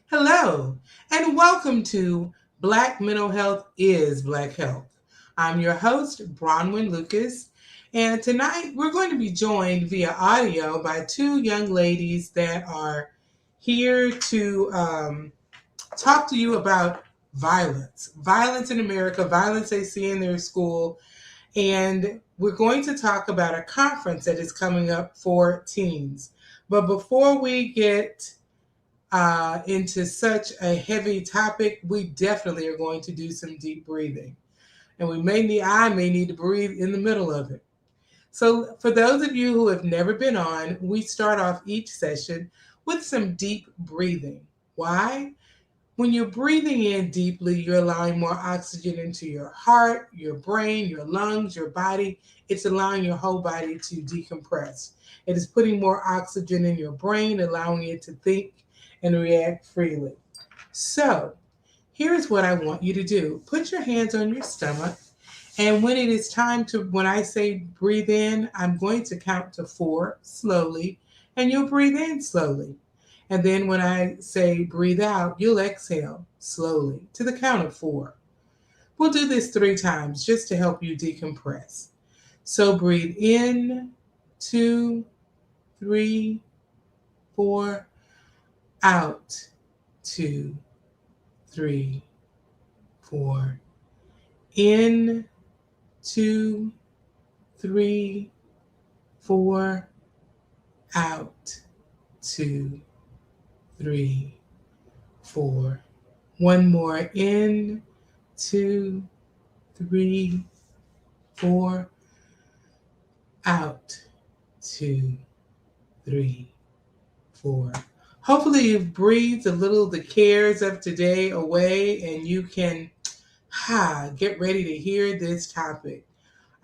Hello, and welcome to Black Mental Health is Black Health. I'm your host, Bronwyn Lucas, and tonight we're going to be joined via audio by two young ladies that are here to talk to you about violence in America, violence they see in their school, and we're going to talk about a conference that is coming up for teens. But before we get into such a heavy topic, we definitely are going to do some deep breathing. And I may need to breathe in the middle of it. So, for those of you who have never been on, we start off each session with some deep breathing. Why? When you're breathing in deeply, you're allowing more oxygen into your heart, your brain, your lungs, your body. It's allowing your whole body to decompress. It is putting more oxygen in your brain, allowing it to think and react freely. So, here's what I want you to do: put your hands on your stomach. And when I say breathe in, I'm going to count to four slowly, and you'll breathe in slowly. And then when I say breathe out, you'll exhale slowly to the count of four. We'll do this 3 times just to help you decompress. So breathe in, 2, 3, 4, out, 2, 3, 4, in, 2, 3, 4, out, 2, 3, 4. One more in, 2, 3, 4, out, 2, 3, 4. Hopefully, you've breathed a little of the cares of today away and you can get ready to hear this topic.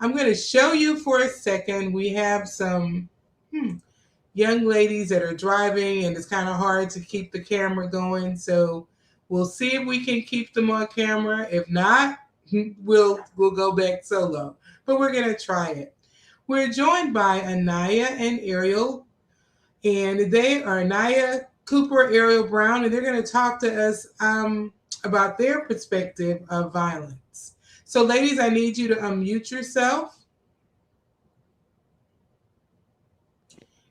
I'm going to show you for a second. We have some young ladies that are driving, and it's kind of hard to keep the camera going. So we'll see if we can keep them on camera. If not, we'll go back solo. But we're going to try it. We're joined by Anaya and Ariel, and they are Anaya Cooper, Ariel Brown, and they're going to talk to us about their perspective of violence. So, ladies, I need you to unmute yourself.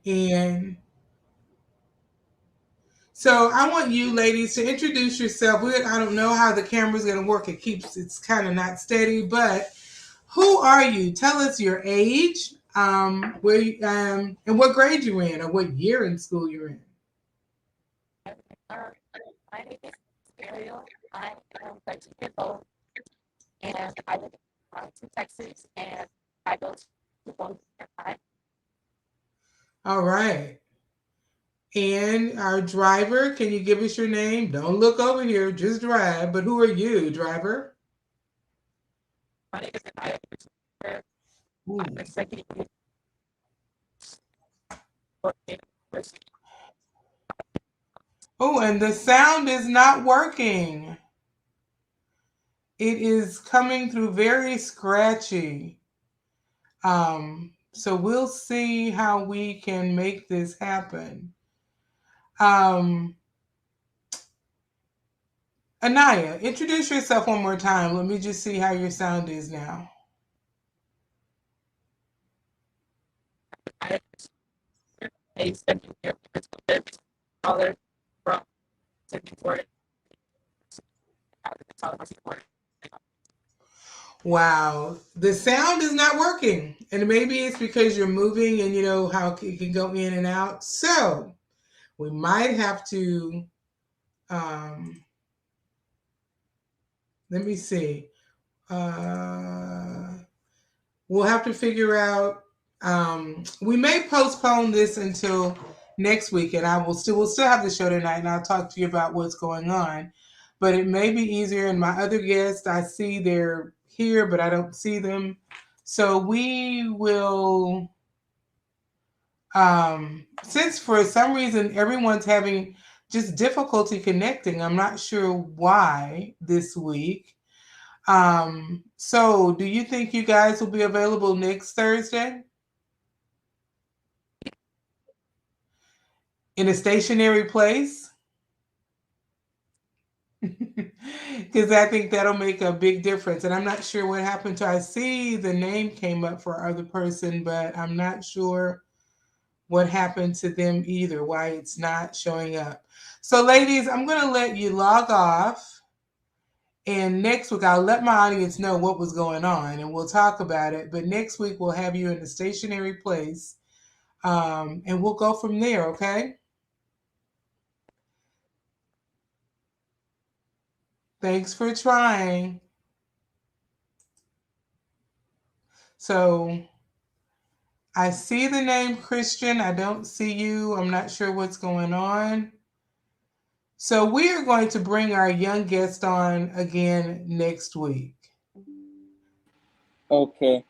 And so I want you ladies to introduce yourself. I don't know how the camera's going to work. It's kind of not steady, but who are you? Tell us your age, and what grade you're in, or what year in school you're in. My name is Ariel. I am 13 years old, and I live in Arlington, Texas, and I go to Boulder High. All right. And our driver, can you give us your name? Don't look over here, just drive. But who are you, driver? My name is Anaya. I'm a second year university. Oh, and the sound is not working. It is coming through very scratchy. So we'll see how we can make this happen. Um, Anaya, introduce yourself one more time. Let me just see how your sound is now. I am a second year university scholar from Central Florida. Wow, the sound is not working. And maybe it's because you're moving and you know how it can go in and out. So we might have to, um, let me see. Uh, we'll have to figure out. We may postpone this until next week, and we'll still have the show tonight, and I'll talk to you about what's going on. But it may be easier. And my other guests, I see they're here, but I don't see them. So we will. Since for some reason everyone's having just difficulty connecting, I'm not sure why this week. So do you think you guys will be available next Thursday in a stationary place? because I think that'll make a big difference. And I'm not sure what happened to. I see the name came up for other person, but I'm not sure what happened to them either. Why it's not showing up. So, ladies, I'm going to let you log off. And next week, I'll let my audience know what was going on and we'll talk about it. But next week, we'll have you in a stationary place and we'll go from there, okay? Thanks for trying. So I see the name Christian. I don't see you. I'm not sure what's going on. So we are going to bring our young guest on again next week. Okay.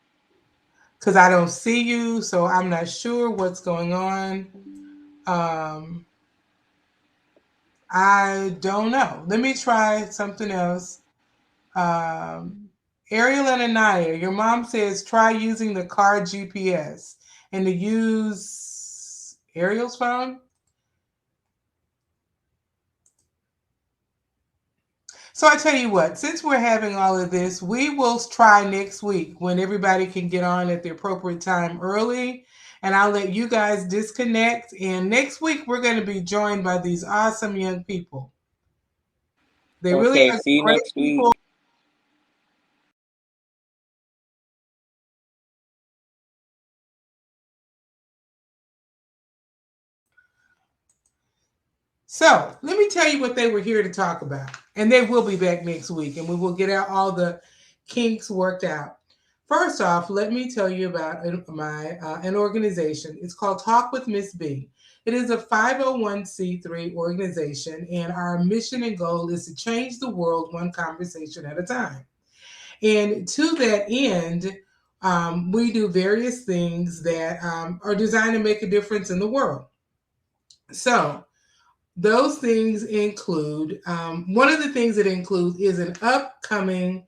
Because I don't see you, so I'm not sure what's going on. I don't know. Let me try something else. Ariel and Anaya, your mom says try using the car GPS and to use Ariel's phone. So I tell you what, since we're having all of this, we will try next week when everybody can get on at the appropriate time early. And I'll let you guys disconnect. And next week, we're going to be joined by these awesome young people. They really Okay. are See you great next week. people. So let me tell you what they were here to talk about. And they will be back next week and we will get out all the kinks worked out. First off, let me tell you about an organization. It's called Talk with Miss B. It is a 501c3 organization, and our mission and goal is to change the world one conversation at a time. And to that end, we do various things that are designed to make a difference in the world. So, those things include one of the things it includes is an upcoming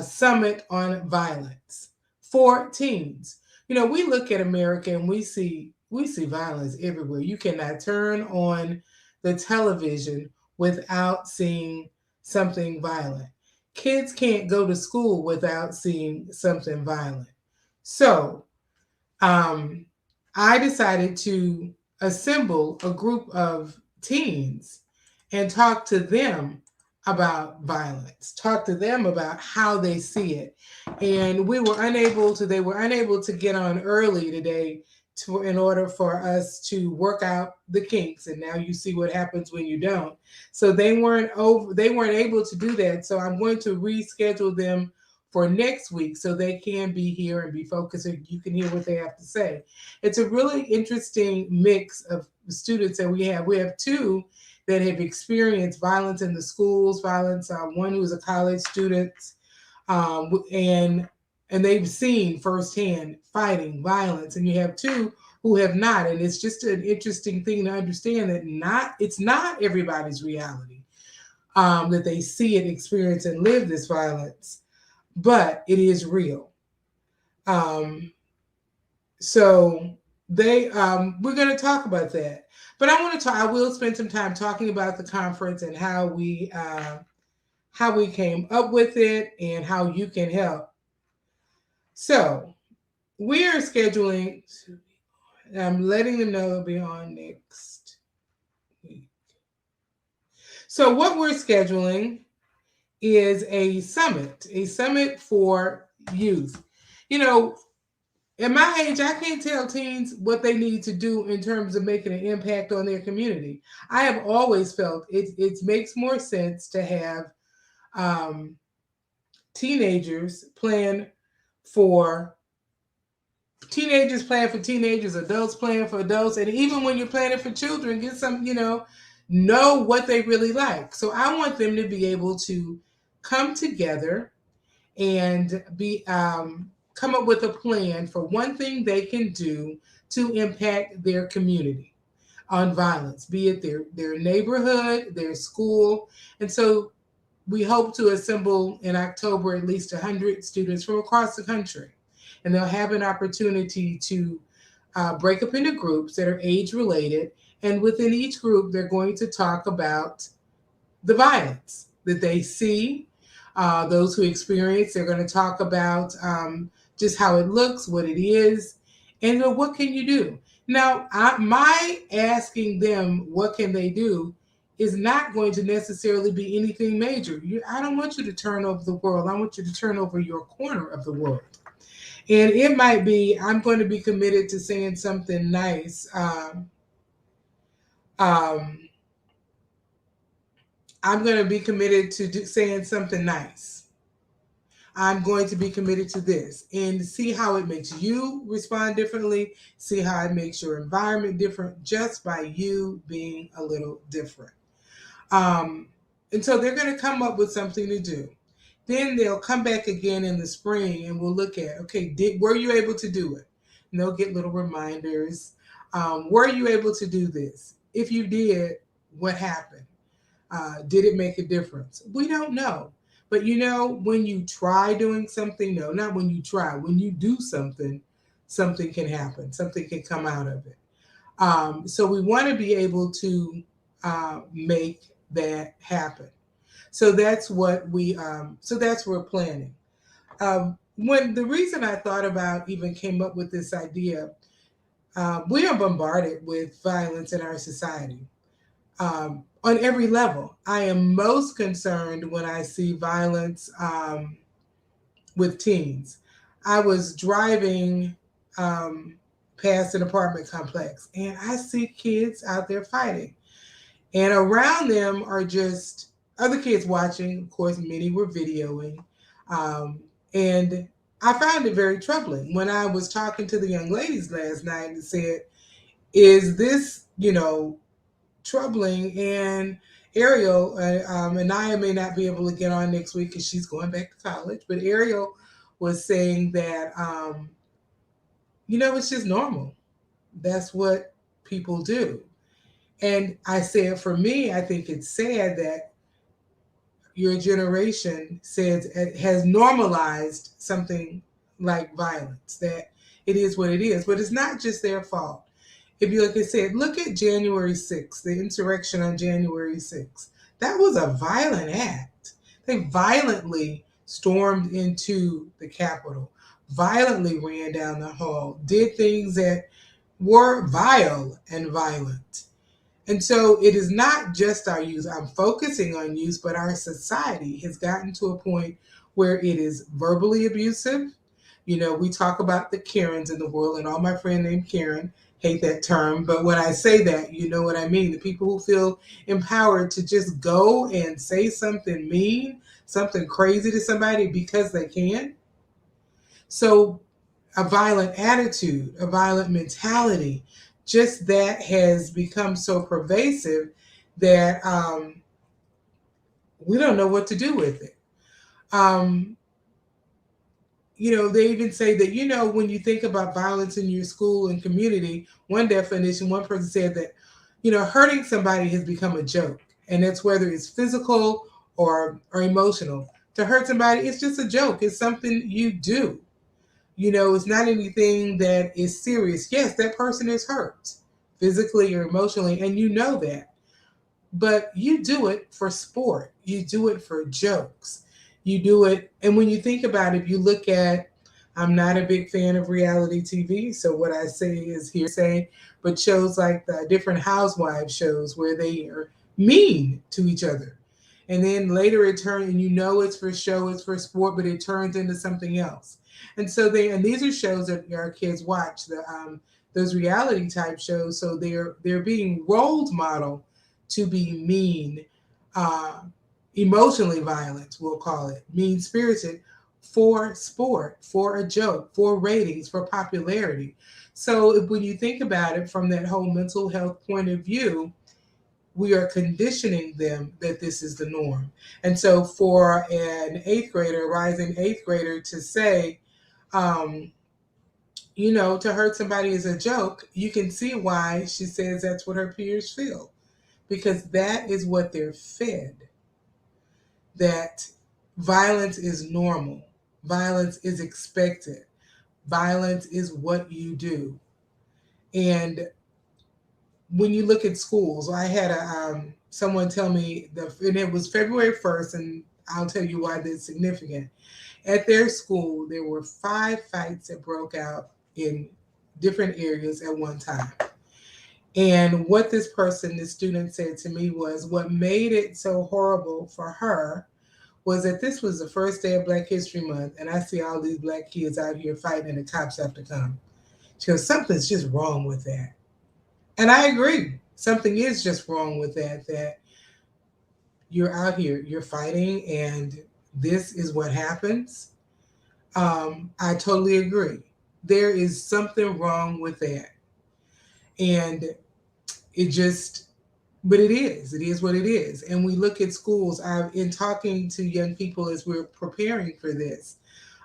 summit on violence for teens. You know, we look at America and we see violence everywhere. You cannot turn on the television without seeing something violent. Kids can't go to school without seeing something violent. So, I decided to assemble a group of teens and talk to them about violence, talk to them about how they see it. And they were unable to get on early today in order for us to work out the kinks. And now you see what happens when you don't. So they weren't able to do that. So I'm going to reschedule them for next week so they can be here and be focused and you can hear what they have to say. It's a really interesting mix of students that we have. We have two that have experienced violence in the schools, one who is a college student, and they've seen firsthand fighting, violence, and you have two who have not. And it's just an interesting thing to understand that it's not everybody's reality that they see it, experience, and live this violence, but it is real. So we're going to talk about that. But I will spend some time talking about the conference and how we came up with it and how you can help. So we are scheduling. I'm letting them know it'll be on next week. So what we're scheduling is a summit for youth. You know, at my age, I can't tell teens what they need to do in terms of making an impact on their community. I have always felt it makes more sense to have teenagers plan for teenagers, adults plan for adults, and even when you're planning for children, get some, know what they really like. So I want them to be able to come together and come up with a plan for one thing they can do to impact their community on violence, be it their neighborhood, their school. And so we hope to assemble in October at least 100 students from across the country. And they'll have an opportunity to break up into groups that are age related. And within each group, they're going to talk about the violence. that they see. Those who experience, they're going to talk about just how it looks, what it is, and what can you do. Now, my asking them what can they do is not going to necessarily be anything major. I don't want you to turn over the world. I want you to turn over your corner of the world. And it might be, I'm going to be committed to saying something nice. Um, I'm going to be committed to saying something nice. I'm going to be committed to this and see how it makes you respond differently, see how it makes your environment different just by you being a little different. Um, and so they're going to come up with something to do. Then they'll come back again in the spring and we'll look at, okay, were you able to do it? And they'll get little reminders. Were you able to do this? If you did, what happened? Did it make a difference? We don't know. But when you try doing something, no, not when you try, when you do something, something can happen, something can come out of it. So we want to be able to make that happen. So that's what we're planning. When the reason I thought about even came up with this idea, we are bombarded with violence in our society on every level. I am most concerned when I see violence with teens. I was driving past an apartment complex and I see kids out there fighting. And around them are just other kids watching. Of course, many were videoing. And I found it very troubling when I was talking to the young ladies last night and said, is this, troubling? And Ariel, and Naya may not be able to get on next week because she's going back to college, but Ariel was saying that, it's just normal. That's what people do. And I said, for me, I think it's sad that your generation says it has normalized something like violence, that it is what it is. But it's not just their fault. If you, like I said, look at January 6th, the insurrection on January 6th. That was a violent act. They violently stormed into the Capitol, violently ran down the hall, did things that were vile and violent. And so it is not just our youth. I'm focusing on youth, but our society has gotten to a point where it is verbally abusive. We talk about the Karens in the world, and all my friend named Karen hate that term. But when I say that, you know what I mean. The people who feel empowered to just go and say something mean, something crazy to somebody because they can. So a violent attitude, a violent mentality, just that has become so pervasive that we don't know what to do with it. They even say that, when you think about violence in your school and community, one definition, one person said that, hurting somebody has become a joke. And that's whether it's physical or emotional. To hurt somebody, it's just a joke. It's something you do. It's not anything that is serious. Yes, that person is hurt physically or emotionally, and you know that. But you do it for sport. You do it for jokes. You do it. And when you think about it, if you look at, I'm not a big fan of reality TV, so what I say is hearsay, but shows like the different housewives shows where they are mean to each other. And then later it turns, and it's for show, it's for sport, but it turns into something else. And so and these are shows that our kids watch, those reality type shows. So they're being role model to be mean, emotionally violent, we'll call it, mean spirited, for sport, for a joke, for ratings, for popularity. So when you think about it from that whole mental health point of view, we are conditioning them that this is the norm. And so for an eighth grader, a rising eighth grader, to say, to hurt somebody is a joke, you can see why she says that's what her peers feel. Because that is what they're fed. That violence is normal. Violence is expected. Violence is what you do. And when you look at schools, I had a someone tell me and it was February 1st, and I'll tell you why this is significant. At their school, there were 5 fights that broke out in different areas at one time. And what this student said to me was what made it so horrible for her was that this was the first day of Black History Month, and I see all these black kids out here fighting, and the cops have to come. She goes, something's just wrong with that. And I agree. Something is just wrong with that you're out here, you're fighting, and this is what happens. I totally agree. There is something wrong with that. And it just, but it is what it is. And we look at schools. In talking to young people as we're preparing for this,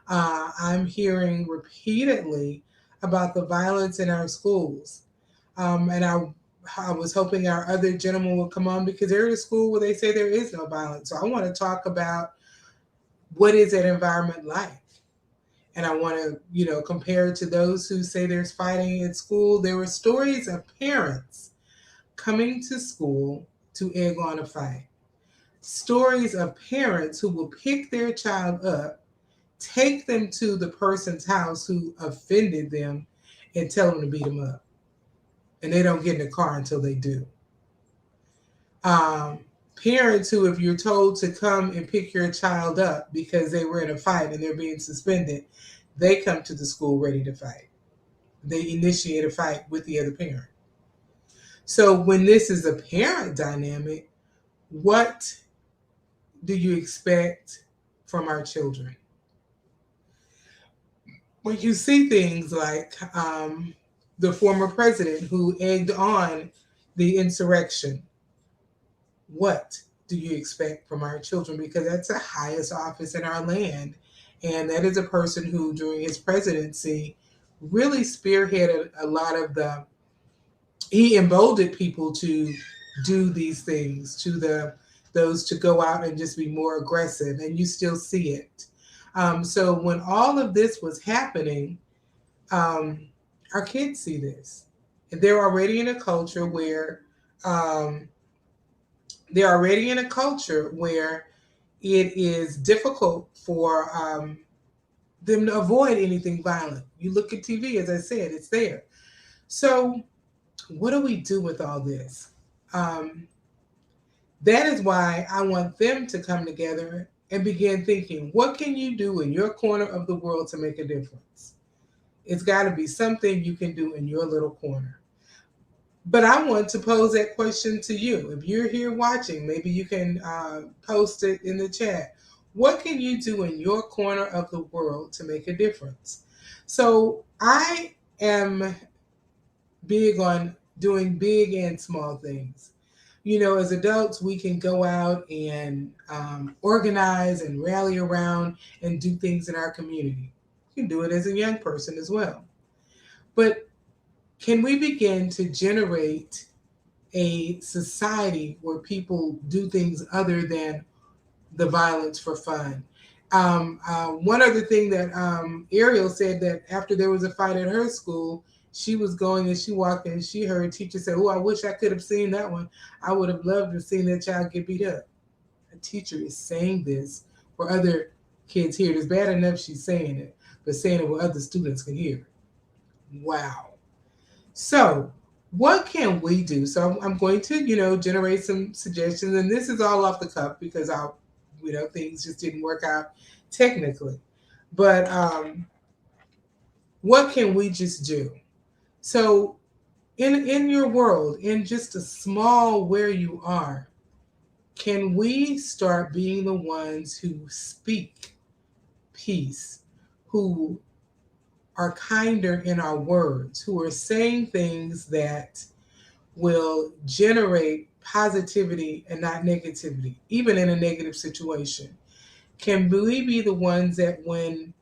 I'm hearing repeatedly about the violence in our schools. And I was hoping our other gentleman would come on because they're at a school where they say there is no violence. So I want to talk about what is that environment like. And I want to, compare it to those who say there's fighting at school. There were stories of parents coming to school to egg on a fight. Stories of parents who will pick their child up, take them to the person's house who offended them, and tell them to beat them up. And they don't get in the car until they do. Parents who, if you're told to come and pick your child up because they were in a fight and they're being suspended, they come to the school ready to fight. They initiate a fight with the other parent. So when this is a parent dynamic, what do you expect from our children? When you see things like the former president who egged on the insurrection, what do you expect from our children? Because that's the highest office in our land. And that is a person who, during his presidency, really spearheaded a lot of he emboldened people to do these things, to those to go out and just be more aggressive. And you still see it. So when all of this was happening, our kids see this. And they're already in a culture where it is difficult for them to avoid anything violent. You look at TV, as I said, it's there. So what do we do with all this? That is why I want them to come together and begin thinking, what can you do in your corner of the world to make a difference? It's got to be something you can do in your little corner. But I want to pose that question to you. If you're here watching, maybe you can post it in the chat. What can you do in your corner of the world to make a difference? So I am big on doing big and small things. As adults, we can go out and organize and rally around and do things in our community. You can do it as a young person as well. But can we begin to generate a society where people do things other than the violence for fun? One other thing that Ariel said, that after there was a fight at her school, she was going and she walked in and she heard a teacher say, "Oh, I wish I could have seen that one. I would have loved to have seen that child get beat up." A teacher is saying this for other kids here. It's bad enough she's saying it, but saying it where other students can hear. Wow. So what can we do? So I'm going to, generate some suggestions, and this is all off the cuff because things just didn't work out technically. But what can we just do? So in your world, in just a small where you are, can we start being the ones who speak peace, who are kinder in our words, who are saying things that will generate positivity and not negativity, even in a negative situation? Can we be the ones that when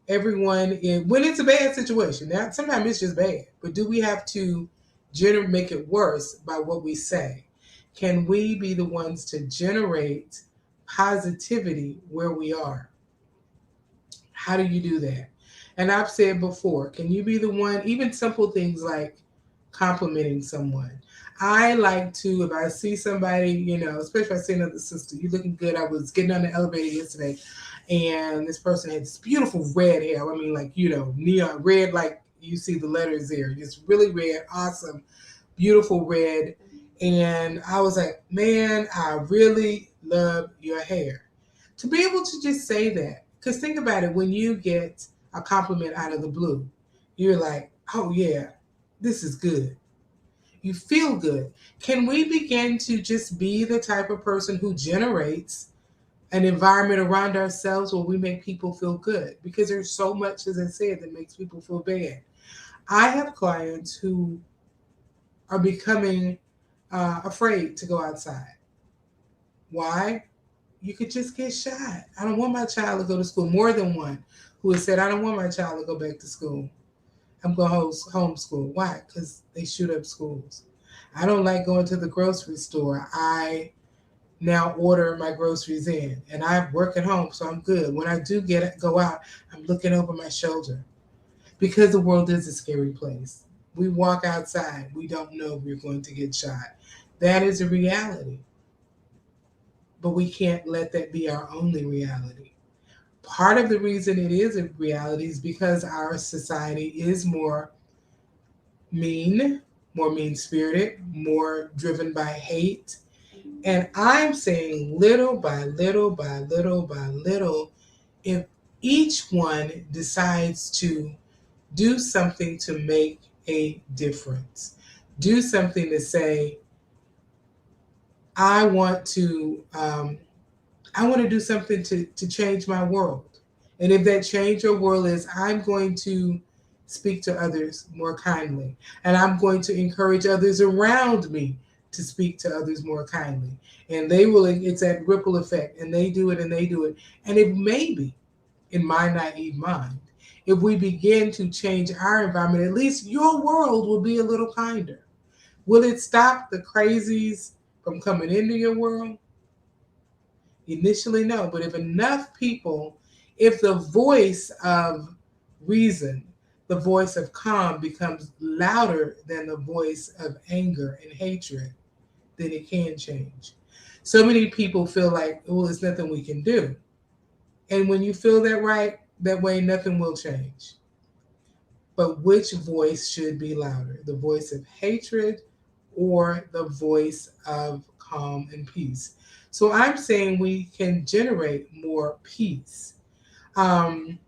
it's a bad situation, now sometimes it's just bad, but do we have to make it worse by what we say? Can we be the ones to generate positivity where we are? How do you do that? And I've said before, can you be the one, even simple things like complimenting someone? I like to, if I see somebody, especially if I see another sister, you looking good. I was getting on the elevator yesterday, and this person had this beautiful red hair. I mean, like, neon red, like you see the letters there. Just really red, awesome, beautiful red. And I was like, man, I really love your hair. To be able to just say that, because think about it, when you get a compliment out of the blue, you're like, oh yeah, this is good. You feel good. Can we begin to just be the type of person who generates an environment around ourselves where we make people feel good? Because there's so much, as I said, that makes people feel bad. I have clients who are becoming afraid to go outside. Why? You could just get shot. I don't want my child to go to school. More than one who has said, I don't want my child to go back to school. I'm going to homeschool. Why? Because they shoot up schools. I don't like going to the grocery store. I now order my groceries in, and I work at home, so I'm good. When I do go out, I'm looking over my shoulder because the world is a scary place. We walk outside, we don't know if we're going to get shot. That is a reality, but we can't let that be our only reality. Part of the reason it is a reality is because our society is mean, more mean spirited, more driven by hate. And I'm saying little by little by little by little, if each one decides to do something to make a difference, do something to say, I want to do something to change my world. And if that change your world is, I'm going to speak to others more kindly. And I'm going to encourage others around me to speak to others more kindly. And it's that ripple effect. And they do it and they do it. And it may be, in my naive mind, if we begin to change our environment, at least your world will be a little kinder. Will it stop the crazies from coming into your world? Initially, no. But if the voice of reason, the voice of calm becomes louder than the voice of anger and hatred, then it can change. So many people feel like, well, there's nothing we can do. And when you feel that way, nothing will change. But which voice should be louder? The voice of hatred or the voice of calm and peace? So I'm saying we can generate more peace. Um,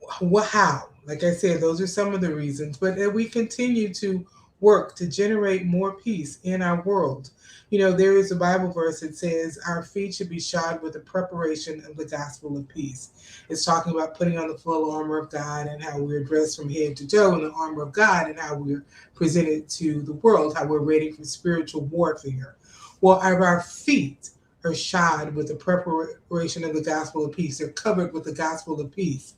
how? Like I said, those are some of the reasons. But we continue to work to generate more peace in our world. There is a Bible verse that says our feet should be shod with the preparation of the gospel of peace. It's talking about putting on the full armor of God and how we're dressed from head to toe in the armor of God and how we're presented to the world, how we're ready for spiritual warfare. Well, our feet are shod with the preparation of the gospel of peace. They're covered with the gospel of peace.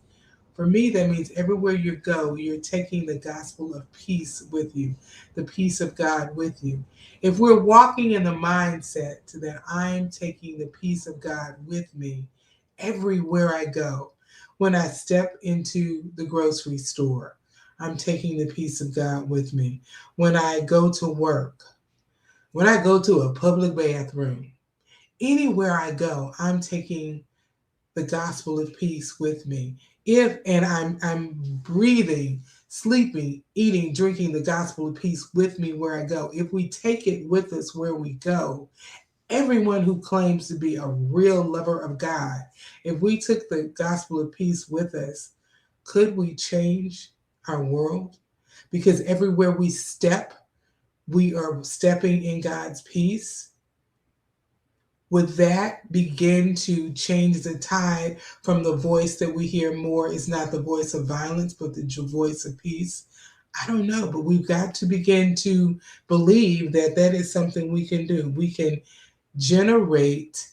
For me, that means everywhere you go, you're taking the gospel of peace with you, the peace of God with you. If we're walking in the mindset that I'm taking the peace of God with me everywhere I go, when I step into the grocery store, I'm taking the peace of God with me. When I go to work, when I go to a public bathroom, anywhere I go, I'm taking the gospel of peace with me. I'm breathing, sleeping, eating, drinking the gospel of peace with me where I go. If we take it with us where we go, everyone who claims to be a real lover of God, if we took the gospel of peace with us, could we change our world? Because everywhere we step, we are stepping in God's peace. Would that begin to change the tide from the voice that we hear more is not the voice of violence, but the voice of peace? I don't know, but we've got to begin to believe that that is something we can do. We can generate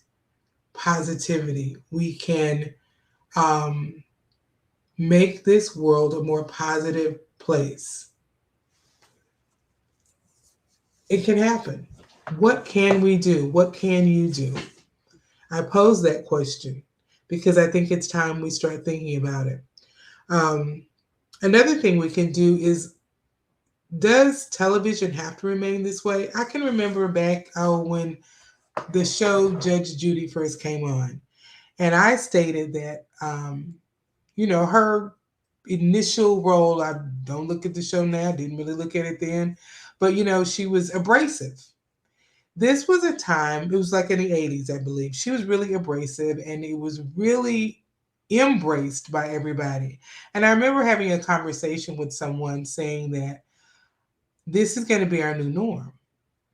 positivity. We can make this world a more positive place. It can happen. What can we do? What can you do? I pose that question because I think it's time we start thinking about it. Another thing we can do is does television have to remain this way? I can remember back when the show Judge Judy first came on, and I stated that her initial role. I don't look at the show now. Didn't really look at it then, but she was abrasive. This was a time. It was like in the '80s, I believe. She was really abrasive, and it was really embraced by everybody. And I remember having a conversation with someone saying that this is going to be our new norm.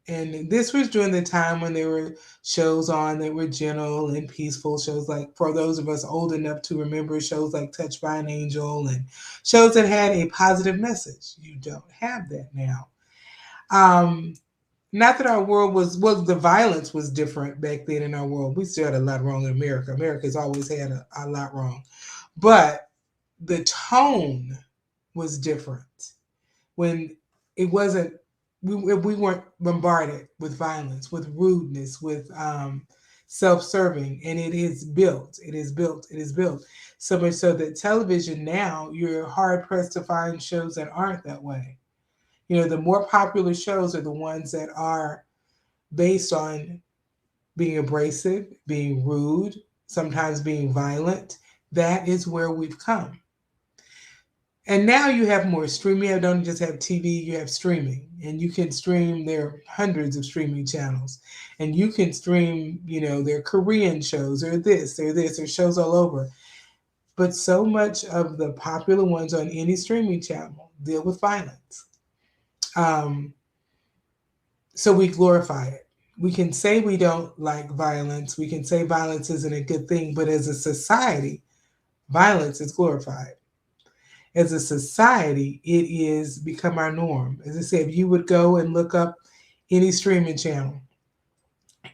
And this was during the time when there were shows on that were gentle and peaceful, shows like, for those of us old enough to remember, shows like Touched by an Angel, and shows that had a positive message. You don't have that now. Um, Not that our world was, well, the violence was different back then in our world. We still had a lot wrong in America. America's always had a lot wrong. But the tone was different when it wasn't, we weren't bombarded with violence, with rudeness, with self-serving, and it is built, it is built, it is built. So much so that television now, you're hard pressed to find shows that aren't that way. The more popular shows are the ones that are based on being abrasive, being rude, sometimes being violent. That is where we've come. And now you have more streaming. You don't just have TV, you have streaming. And you can stream, there are hundreds of streaming channels. And you can stream, their Korean shows or this, or shows all over. But so much of the popular ones on any streaming channel deal with violence. Um, so we glorify it. We can say we don't like violence. We can say violence isn't a good thing. But as a society, violence is glorified. As a society, it is become our norm. As I said, if you would go and look up any streaming channel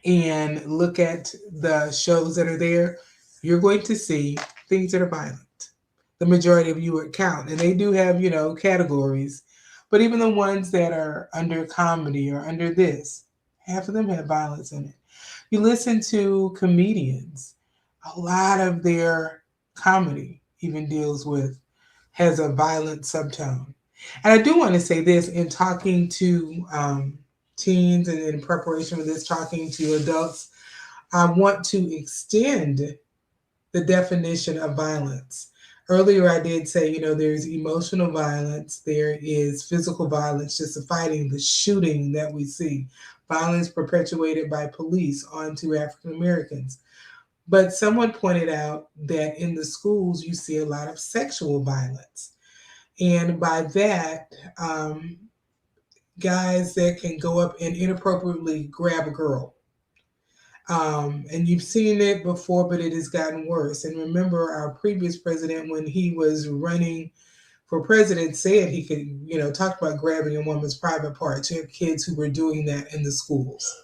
and look at the shows that are there, you're going to see things that are violent. The majority of you would count. And they do have, categories. But even the ones that are under comedy or under this, half of them have violence in it. You listen to comedians, a lot of their comedy even deals with, has a violent subtone. And I do want to say this in talking to teens and in preparation for this, talking to adults, I want to extend the definition of violence. Earlier, I did say, there's emotional violence, there is physical violence, just the fighting, the shooting that we see, violence perpetuated by police onto African Americans. But someone pointed out that in the schools, you see a lot of sexual violence. And by that, guys that can go up and inappropriately grab a girl. And you've seen it before, but it has gotten worse. And remember, our previous president, when he was running for president, said he could, talk about grabbing a woman's private parts. You have kids who were doing that in the schools,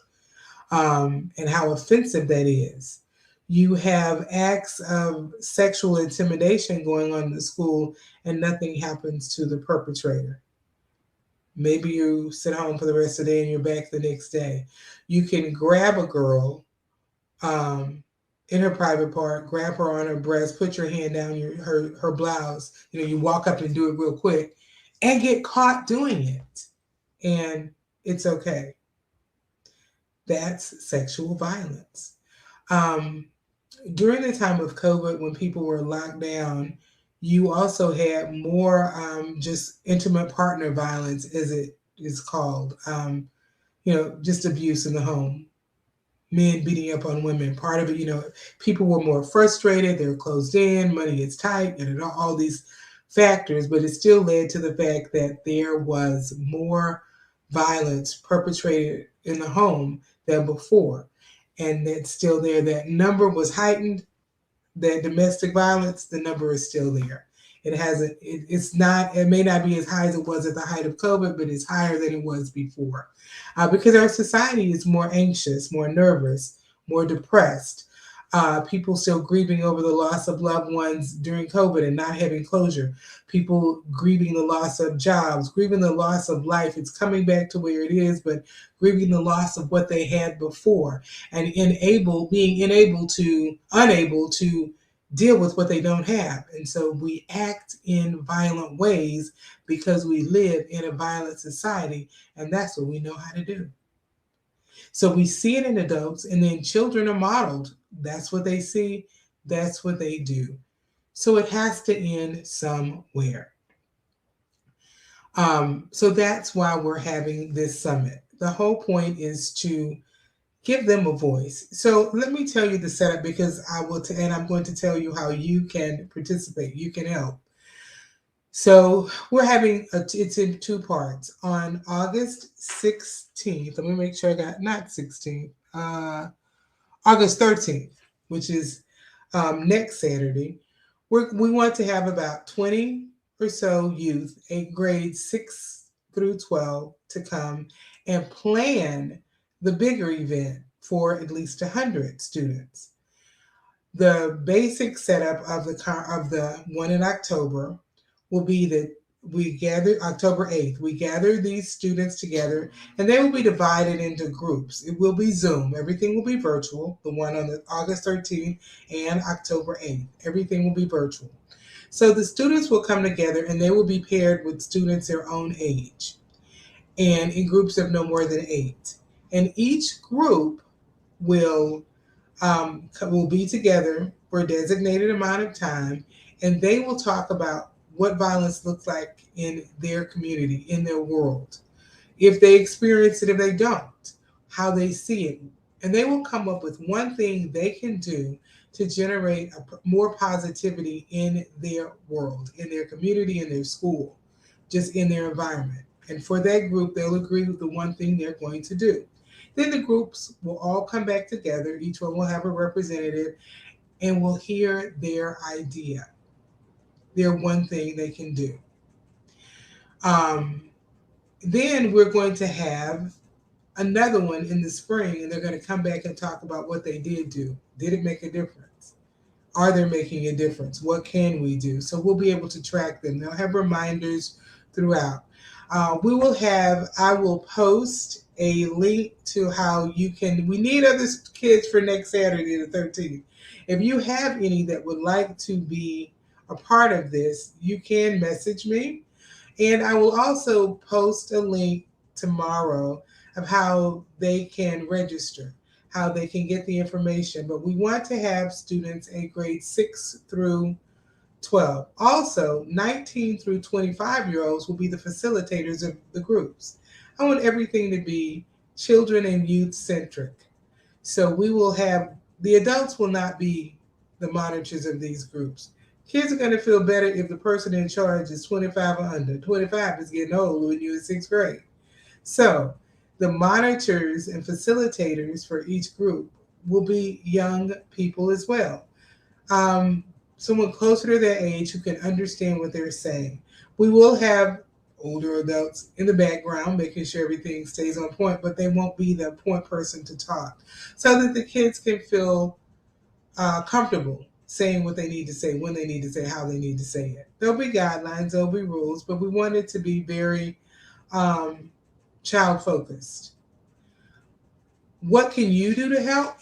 and how offensive that is. You have acts of sexual intimidation going on in the school, and nothing happens to the perpetrator. Maybe you sit home for the rest of the day and you're back the next day. You can grab a girl in her private part, grab her on her breast, put your hand down her blouse. You walk up and do it real quick and get caught doing it. And it's okay. That's sexual violence. During the time of COVID, when people were locked down, you also had more just intimate partner violence, as it is called. Just abuse in the home. Men beating up on women. Part of it, people were more frustrated. They're closed in, money is tight, and all these factors. But it still led to the fact that there was more violence perpetrated in the home than before. And that's still there. That number was heightened. That domestic violence, the number is still there. It hasn't. It's not. It may not be as high as it was at the height of COVID, but it's higher than it was before, because our society is more anxious, more nervous, more depressed. People still grieving over the loss of loved ones during COVID and not having closure. People grieving the loss of jobs, grieving the loss of life. It's coming back to where it is, but grieving the loss of what they had before, and unable to deal with what they don't have. And so we act in violent ways because we live in a violent society, and that's what we know how to do. So we see it in adults, and then children are modeled. That's what they see, that's what they do. So it has to end somewhere. So that's why we're having this summit. The whole point is to give them a voice. So let me tell you the setup because and I'm going to tell you how you can participate. You can help. So we're having it's in two parts. On August 16th, let me make sure I got not 16th, August 13th, which is next Saturday. We want to have about 20 or so youth, grades 6 through 12, to come and plan the bigger event for at least 100 students. The basic setup of the one in October will be that we gather October 8th. We gather these students together and they will be divided into groups. It will be Zoom. Everything will be virtual. The one on the August 13th and October 8th. Everything will be virtual. So the students will come together and they will be paired with students their own age and in groups of no more than 8. And each group will will be together for a designated amount of time, and they will talk about what violence looks like in their community, in their world. If they experience it, if they don't, how they see it. And they will come up with one thing they can do to generate more positivity in their world, in their community, in their school, just in their environment. And for that group, they'll agree with the one thing they're going to do. Then the groups will all come back together. Each one will have a representative and will hear their idea, their one thing they can do. Um, then we're going to have another one in the spring, and they're going to come back and talk about what they did do. Did it make a difference? Are they making a difference? What can we do? So we'll be able to track them. They'll have reminders throughout. I will post a link to how you can, we need other kids for next Saturday, the 13th. If you have any that would like to be a part of this, you can message me. And I will also post a link tomorrow of how they can register, how they can get the information. But we want to have students in grade 6 through 12. Also, 19 through 25-year-olds will be the facilitators of the groups. I want everything to be children and youth centric. So we will have, the adults will not be the monitors of these groups. Kids are going to feel better if the person in charge is 25 or under. 25 is getting old when you're in sixth grade. So the monitors and facilitators for each group will be young people as well. Someone closer to their age who can understand what they're saying. We will have older adults in the background making sure everything stays on point, but they won't be the point person to talk, so that the kids can feel comfortable saying what they need to say, when they need to say, how they need to say it. There'll be guidelines, there'll be rules, but we want it to be very child focused. What can you do to help?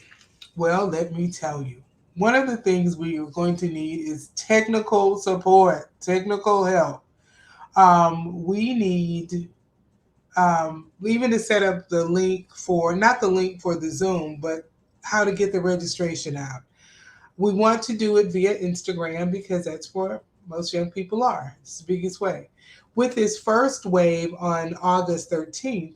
Well, let me tell you. One of the things we are going to need is technical support, technical help. We need even to set up the link for, not the link for the Zoom, but how to get the registration out. We want to do it via Instagram because that's where most young people are. It's the biggest way. With this first wave on August 13th,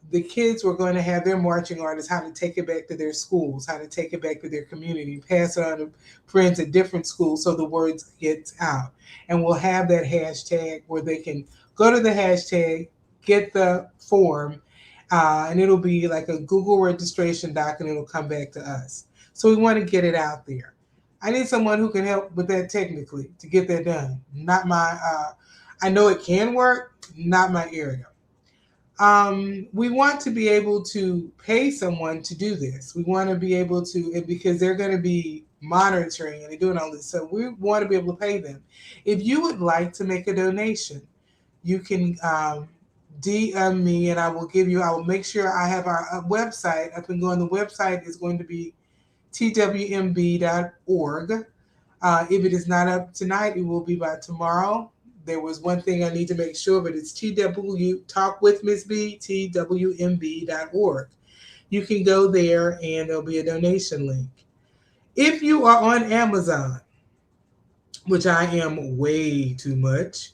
the kids were going to have their marching orders, how to take it back to their schools, how to take it back to their community, pass it on to friends at different schools so the words get out. And we'll have that hashtag where they can go to the hashtag, get the form, and it'll be like a Google registration doc and it'll come back to us. So we want to get it out there. I need someone who can help with that technically to get that done. Not my, I know it can work, not my area. We want to be able to pay someone to do this. We want to be able to, because they're going to be monitoring and they're doing all this. So we want to be able to pay them. If you would like to make a donation, you can DM me and I will make sure I have our website up and going. The website is going to be twmb.org. If it is not up tonight, it will be by tomorrow. There was one thing I need to make sure, but it's Talk with Miss B, TWMB.org. You can go there and there'll be a donation link. If you are on Amazon, which I am way too much,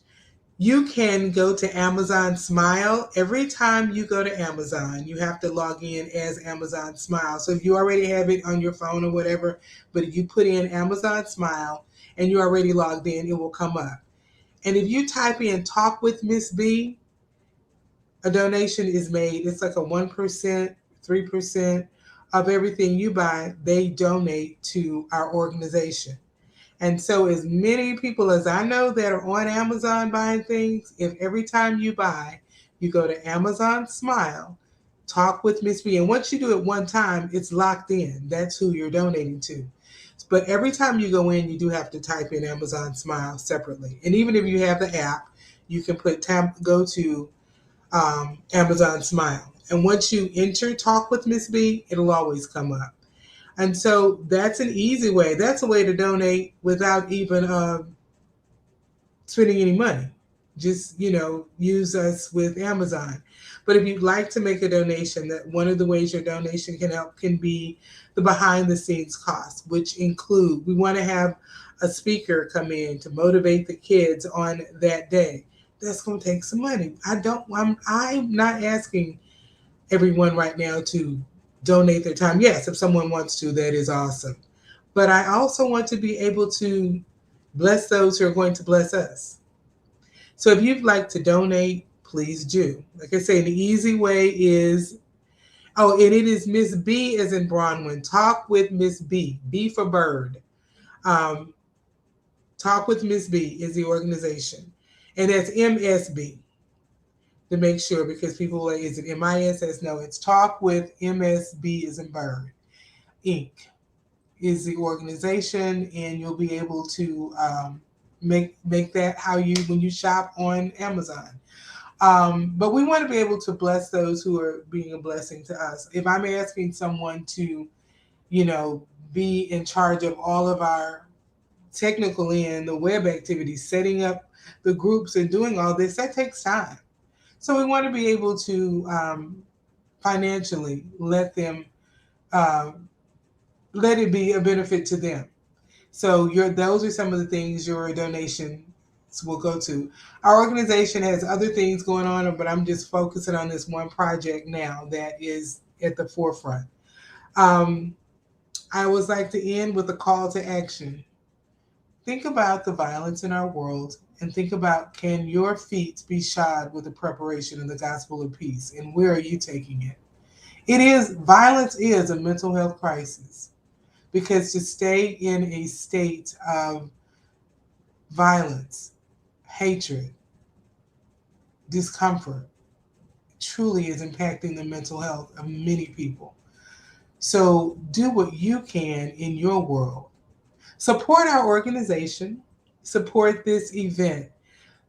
you can go to Amazon Smile. Every time you go to Amazon, you have to log in as Amazon Smile. So if you already have it on your phone or whatever, but if you put in Amazon Smile and you already logged in, it will come up. And if you type in Talk with Miss B, a donation is made. It's like a 1%, 3% of everything you buy, they donate to our organization. And so, as many people as I know that are on Amazon buying things, if every time you buy, you go to Amazon Smile, Talk with Miss B, and once you do it one time, it's locked in. That's who you're donating to. But every time you go in, you do have to type in Amazon Smile separately. And even if you have the app, you can go to Amazon Smile. And once you enter Talk with Miss B, it'll always come up. And so that's an easy way. That's a way to donate without even spending any money. Just, use us with Amazon. But if you'd like to make a donation, that one of the ways your donation can help can be the behind the scenes costs, which include, we want to have a speaker come in to motivate the kids on that day. That's going to take some money. I'm not asking everyone right now to donate their time. Yes, if someone wants to, that is awesome. But I also want to be able to bless those who are going to bless us. So if you'd like to donate, please do. Like I say, the easy way is, and it is Miss B as in Bronwyn. Talk with Miss B. B for bird. Talk with Miss B is the organization. And that's MSB. To make sure, because people are, is it MISS? No, it's Talk with MSB as in bird. Inc. is the organization, and you'll be able to make that when you shop on Amazon. But we want to be able to bless those who are being a blessing to us. If I'm asking someone to, be in charge of all of our technical and the web activities, setting up the groups and doing all this, that takes time. So we want to be able to financially let it be a benefit to them. So those are some of the things your donations will go to. Our organization has other things going on, but I'm just focusing on this one project now that is at the forefront. I always like to end with a call to action. Think about the violence in our world and think about, can your feet be shod with the preparation of the gospel of peace? And where are you taking it? Violence is a mental health crisis, because to stay in a state of violence, hatred, discomfort truly is impacting the mental health of many people. So do what you can in your world. Support our organization, support this event,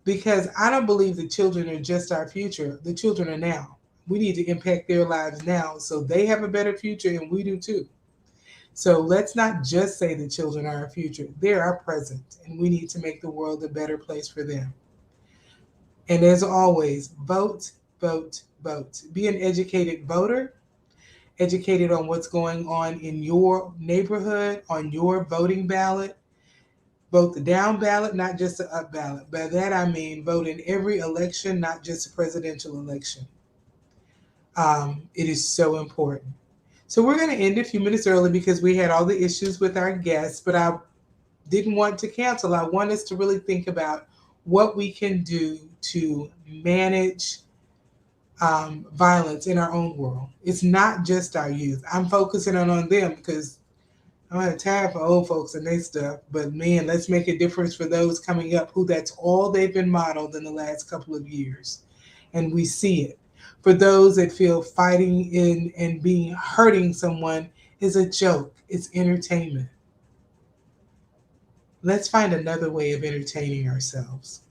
because I don't believe the children are just our future. The children are now. We need to impact their lives now so they have a better future, and we do too. So let's not just say the children are our future. They're our present, and we need to make the world a better place for them. And as always, vote, vote, vote. Be an educated voter, educated on what's going on in your neighborhood, on your voting ballot. Vote the down ballot, not just the up ballot. By that I mean vote in every election, not just a presidential election. It is so important. So we're going to end a few minutes early because we had all the issues with our guests, but I didn't want to cancel. I want us to really think about what we can do to manage violence in our own world. It's not just our youth. I'm focusing on them because I don't have time for old folks and their stuff, but man, let's make a difference for those coming up who that's all they've been modeled in the last couple of years. And we see it. For those that feel fighting in and being hurting someone is a joke. It's entertainment. Let's find another way of entertaining ourselves.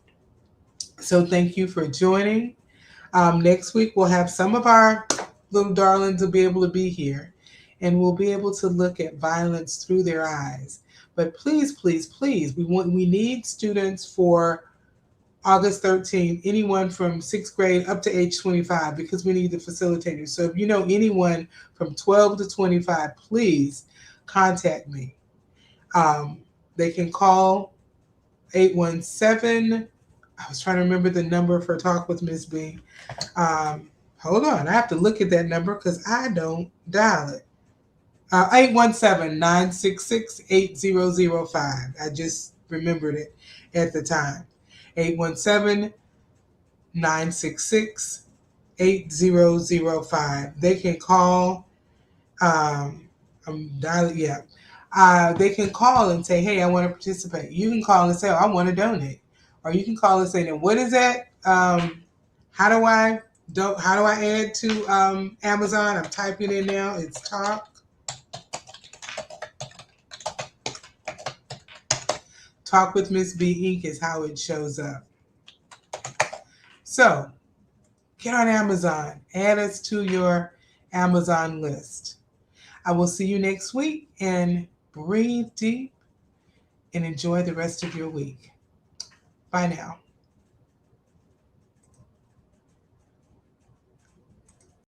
So thank you for joining. Next week, we'll have some of our little darlings will be able to be here, and we'll be able to look at violence through their eyes. But please, please, please, we need students for August 13th, anyone from 6th grade up to age 25, because we need the facilitators. So if you know anyone from 12 to 25, please contact me. They can call 817. I was trying to remember the number for Talk with Miss B. Hold on, I have to look at that number because I don't dial it. 817-966-8005. I just remembered it at the time. 817-966-8005. They can call. I'm dialing. Yeah. They can call and say, "Hey, I want to participate." You can call and say, "Oh, I want to donate," or you can call and say, "Now, what is that? How do I add to Amazon?" I'm typing in now. It's Talk with Miss B Inc. is how it shows up. So get on Amazon. Add us to your Amazon list. I will see you next week, and breathe deep and enjoy the rest of your week. Bye now.